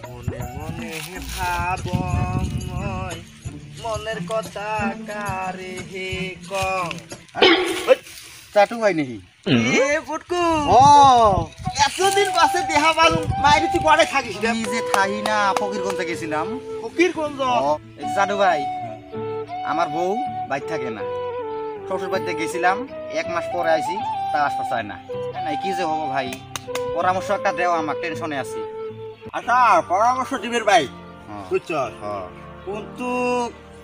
মনে মনে ভাব মই মনের কথা কারে হে কং চাটু ভাই নাকি এ ফুটকু ও এতদিন পাশে দেহা বালু মাইরে তুই পরে থাকিস রে কি যে থাই না ফকিরগঞ্জে গেছিলাম ফকির কোন চাটু ভাই আমার বউ বাইর থাকে না শ্বশুর বাড়িতে গেছিলাম 1 মাস পরে আইছি তা আসতে চায় না নাই কি যে হবো ভাই পরামর্শ একটা দেও আমার টেনশনে আছি আচ্ছা পরামর্শ দিবের ভাই হ্যাঁ, বুঝছস হ্যাঁ। কিন্তু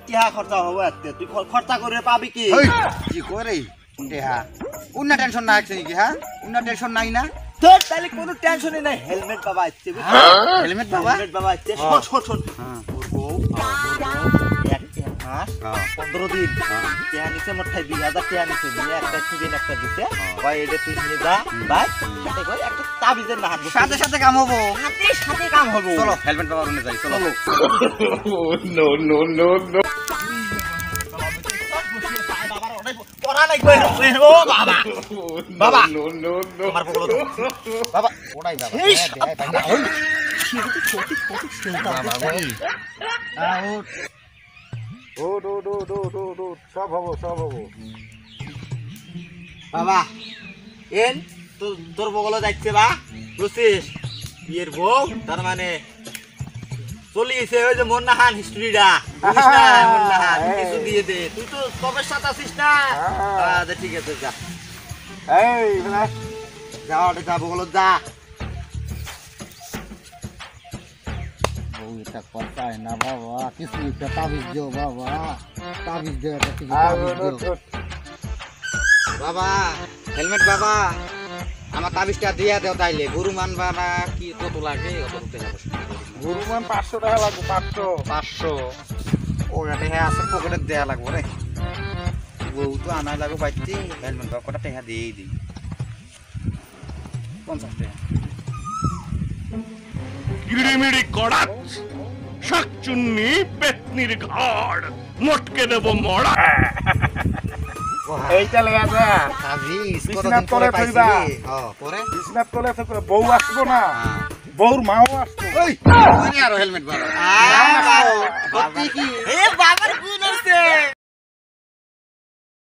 কিহা খরচা হবো এতে তুই খরচা করে পাবি কি হেই, কি করে দেহা উন্না টেনশন না আছে নাকি হ্যাঁ উন্না টেনশন নাই না তোর তাহলে কোনো টেনশনই নাই হেলমেট বাবা আসছে হেলমেট বাবা হেলমেট বাবা আসছে হ্যাঁ। শোন শোন হ্যাঁ, ওর বউ এক মাস হ্যাঁ। 15 দিন টেয়া নিচে মোট 20,000 টেয়া নিচে নিয়ে একটা সিজন একটা দিতে ভাই এটা তুই নিয়ে যা ভাই সাথে করে একটা তাবিজের না হাত সাথে সাথে কাম হবো সাথে সাথে কাম হবে চলো হেলমেট বাবা রুমে যাই চলো পড়া নাই কই ও বাবা বাবা আমার বগল বাবা ওটাই বাবা এই দেয় বাবা ওই সেটা ছোট ছোট চিন্তা বাবা ওই সব হবো বাবা এন তোর বগল যাচ্ছে বা বুঝছিস বিয়ের বউ তার মানে চলিয়েছে ওই যে মন্নাহান হিস্ট্রিটা মন্নাহান কিছু দিয়ে দে তুই তো তবের সাথে আছিস না আচ্ছা ঠিক আছে যা এই যা ওটা যা বগল যা বউ এটা কথাই না বাবা কিছু একটা তাবিজ দিও বাবা তাবিজ দিও এটা কিছু তাবিজ দিও বাবা হেলমেট বাবা আমার তাবিজটা দিয়া দেও তাইলে গরু মানবা না কি কত লাগে কত দিতে হবে গুরুমান 500 টাকা লাগবে 500 500 ওটা টেহা আছে পকেটে দেয়া লাগবে রে বউ তো আনাই লাগবে বাইতে হেলমেট বাবা কটা টেহা দিয়েই দিই 50 টাকা গিরিমিরি কড়াক শাকচুন্নি পেতনির ঘাড় মটকে দেব মড়া এইটা লেগে আছে তাবিজ বিছনার কতদিন পরে তলে পাইছি থইবা। রে। পরে বিছনার তলে থেকে বউ আসবো না হ্যাঁ বউর মাও আসবো ওই ওই নে আরো হেলমেট বাবা কি এ বাবার গুণ আছে